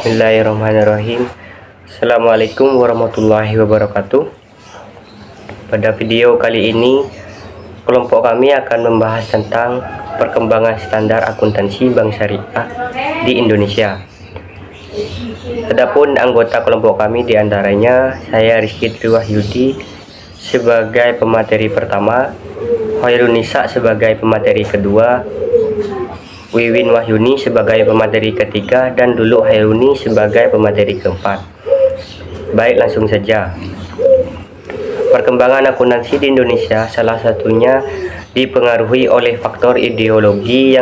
Bismillahirrahmanirrahim. Assalamualaikum warahmatullahi wabarakatuh. Pada video kali ini, kelompok kami akan membahas tentang perkembangan standar akuntansi bank syariah di Indonesia. Adapun anggota kelompok kami diantaranya saya Rizky Triwahyudi sebagai pemateri pertama, Khairunisa sebagai pemateri kedua, Wiwin Wahyuni sebagai pemateri ketiga, dan Lulu Hairuni sebagai pemateri keempat. Baik, langsung saja. Perkembangan akuntansi di Indonesia salah satunya dipengaruhi oleh faktor ideologi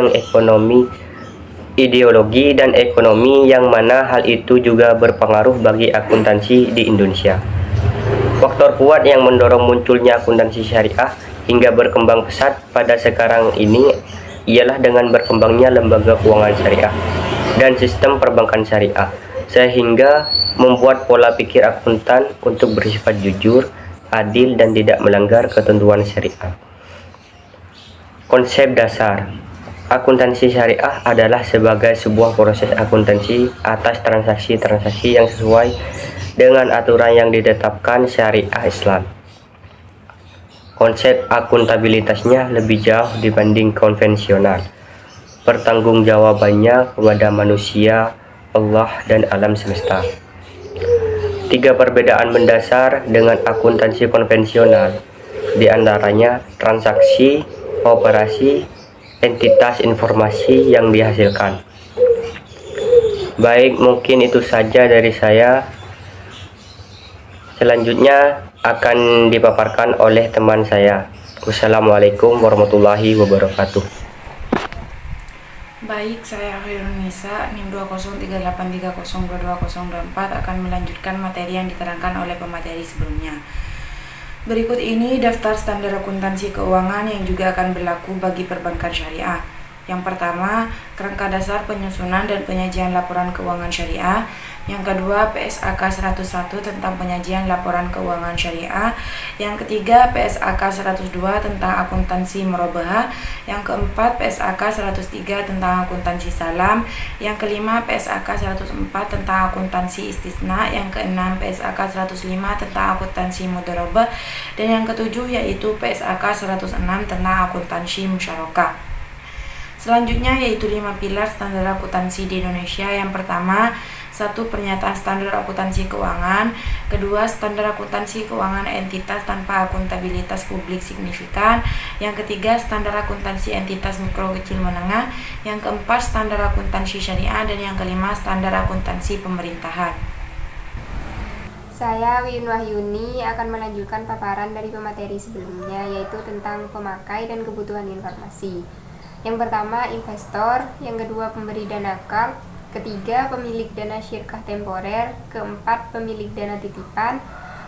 dan ekonomi yang mana hal itu juga berpengaruh bagi akuntansi di Indonesia. Faktor kuat yang mendorong munculnya akuntansi syariah hingga berkembang pesat pada sekarang ini ialah dengan berkembangnya lembaga keuangan syariah dan sistem perbankan syariah, sehingga membuat pola pikir akuntan untuk bersifat jujur, adil, dan tidak melanggar ketentuan syariah. Konsep dasar akuntansi syariah adalah sebagai sebuah proses akuntansi atas transaksi-transaksi yang sesuai dengan aturan yang ditetapkan syariah Islam. Konsep akuntabilitasnya lebih jauh dibanding konvensional. Pertanggungjawabannya kepada manusia, Allah, dan alam semesta. Tiga perbedaan mendasar dengan akuntansi konvensional, diantaranya transaksi, operasi, entitas, informasi yang dihasilkan. Baik, mungkin itu saja dari saya. Selanjutnya akan dipaparkan oleh teman saya. Wassalamualaikum warahmatullahi wabarakatuh. Baik, saya Khairunisa, NIM 20383022024 akan melanjutkan materi yang diterangkan oleh pemateri sebelumnya. Berikut ini daftar standar akuntansi keuangan yang juga akan berlaku bagi perbankan syariah. Yang pertama, kerangka dasar penyusunan dan penyajian laporan keuangan syariah. Yang kedua, PSAK 101 tentang penyajian laporan keuangan syariah. Yang ketiga, PSAK 102 tentang akuntansi merobah. Yang keempat, PSAK 103 tentang akuntansi salam. Yang kelima, PSAK 104 tentang akuntansi istisna. Yang keenam, PSAK 105 tentang akuntansi mudharabah. Dan yang ketujuh yaitu PSAK 106 tentang akuntansi musyarakah. Selanjutnya yaitu 5 pilar standar akuntansi di Indonesia. Yang pertama, 1. Pernyataan standar akuntansi keuangan. Kedua, standar akuntansi keuangan entitas tanpa akuntabilitas publik signifikan. Yang ketiga, standar akuntansi entitas mikro kecil menengah. Yang keempat, standar akuntansi syariah. Dan yang kelima, standar akuntansi pemerintahan. Saya Wiwin Wahyuni akan melanjutkan paparan dari pemateri sebelumnya, yaitu tentang pemakai dan kebutuhan informasi. Yang pertama, investor. Yang kedua, pemberi dana KARP. Ketiga, pemilik dana syirkah temporer. Keempat, pemilik dana titipan.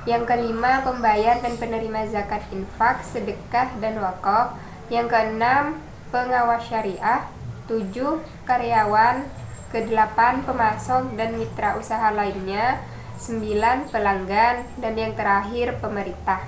Yang kelima, pembayar dan penerima zakat infak, sedekah, dan wakaf. Yang keenam, pengawas syariah. 7. Karyawan. Ke-8, pemasok dan mitra usaha lainnya. 9. Pelanggan. Dan yang terakhir, pemerintah.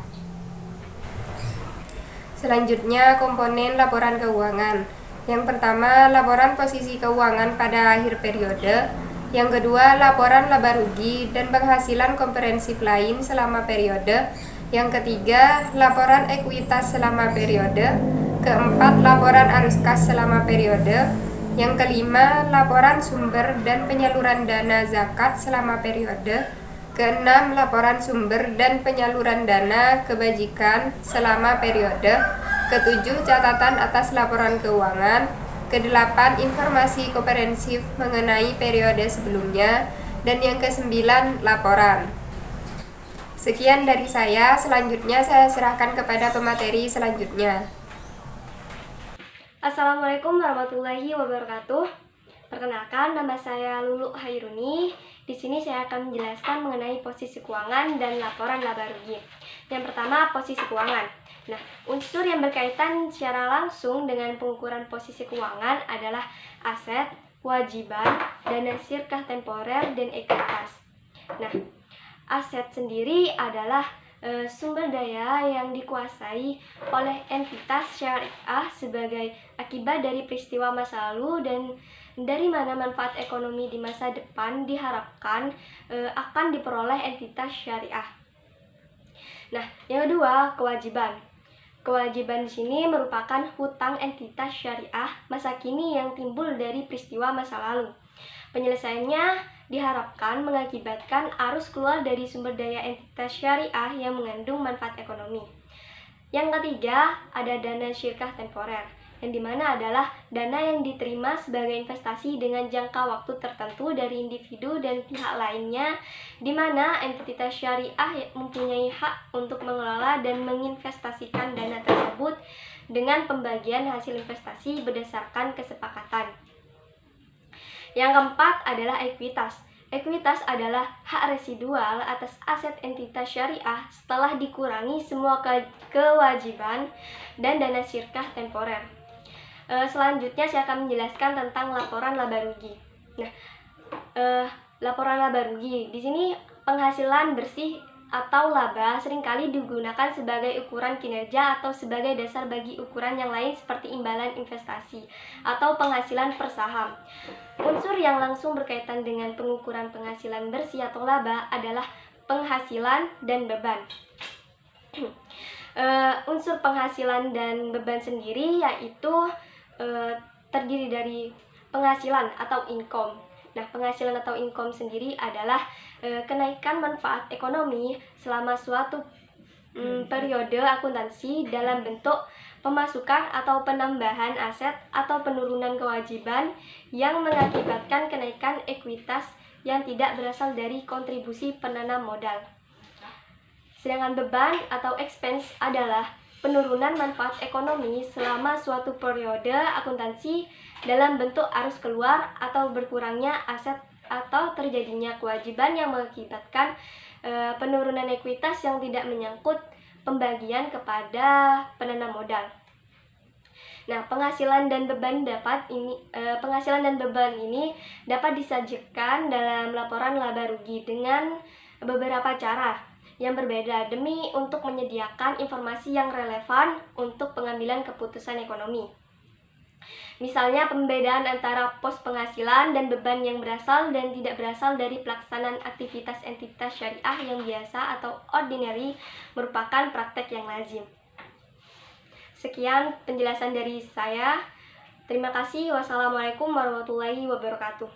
Selanjutnya, komponen laporan keuangan. Yang pertama, laporan posisi keuangan pada akhir periode. Yang kedua, laporan laba rugi dan penghasilan komprehensif lain selama periode. Yang ketiga, laporan ekuitas selama periode. Keempat, laporan arus kas selama periode. Yang kelima, laporan sumber dan penyaluran dana zakat selama periode. Keenam, laporan sumber dan penyaluran dana kebajikan selama periode. Ketujuh, catatan atas laporan keuangan. Kedelapan, informasi komprehensif mengenai periode sebelumnya. Dan yang kesembilan, laporan. Sekian dari saya, selanjutnya saya serahkan kepada pemateri selanjutnya. Assalamualaikum warahmatullahi wabarakatuh. Perkenalkan, nama saya Lulu Hairuni. Di sini saya akan menjelaskan mengenai posisi keuangan dan laporan laba rugi. Yang pertama, posisi keuangan. Nah, unsur yang berkaitan secara langsung dengan pengukuran posisi keuangan adalah aset, kewajiban, dana syirkah temporer, dan ekuitas. Nah, aset sendiri adalah sumber daya yang dikuasai oleh entitas syariah sebagai akibat dari peristiwa masa lalu dan dari mana manfaat ekonomi di masa depan diharapkan akan diperoleh entitas syariah. Nah, yang kedua, kewajiban. Kewajiban di sini merupakan hutang entitas syariah masa kini yang timbul dari peristiwa masa lalu. Penyelesaiannya diharapkan mengakibatkan arus keluar dari sumber daya entitas syariah yang mengandung manfaat ekonomi. Yang ketiga, ada dana syirkah temporer, yang dimana adalah dana yang diterima sebagai investasi dengan jangka waktu tertentu dari individu dan pihak lainnya, di mana entitas syariah mempunyai hak untuk mengelola dan menginvestasikan dana tersebut dengan pembagian hasil investasi berdasarkan kesepakatan. Yang keempat adalah ekuitas. Ekuitas adalah hak residual atas aset entitas syariah setelah dikurangi semua kewajiban dan dana syirkah temporer. Selanjutnya saya akan menjelaskan tentang laporan laba rugi. Nah, laporan laba rugi di sini penghasilan bersih atau laba seringkali digunakan sebagai ukuran kinerja atau sebagai dasar bagi ukuran yang lain seperti imbalan investasi atau penghasilan per saham. Unsur yang langsung berkaitan dengan pengukuran penghasilan bersih atau laba adalah penghasilan dan beban. Unsur penghasilan dan beban sendiri yaitu terdiri dari penghasilan atau income. Nah, penghasilan atau income sendiri adalah kenaikan manfaat ekonomi selama suatu periode akuntansi dalam bentuk pemasukan atau penambahan aset atau penurunan kewajiban yang mengakibatkan kenaikan ekuitas yang tidak berasal dari kontribusi penanam modal. Sedangkan beban atau expense adalah penurunan manfaat ekonomi selama suatu periode akuntansi dalam bentuk arus keluar atau berkurangnya aset atau terjadinya kewajiban yang mengakibatkan penurunan ekuitas yang tidak menyangkut pembagian kepada penanam modal. Nah, penghasilan dan beban ini dapat disajikan dalam laporan laba rugi dengan beberapa cara yang berbeda demi untuk menyediakan informasi yang relevan untuk pengambilan keputusan ekonomi. Misalnya pembedaan antara pos penghasilan dan beban yang berasal dan tidak berasal dari pelaksanaan aktivitas entitas syariah yang biasa atau ordinary merupakan praktek yang lazim. Sekian penjelasan dari saya. Terima kasih. Wassalamualaikum warahmatullahi wabarakatuh.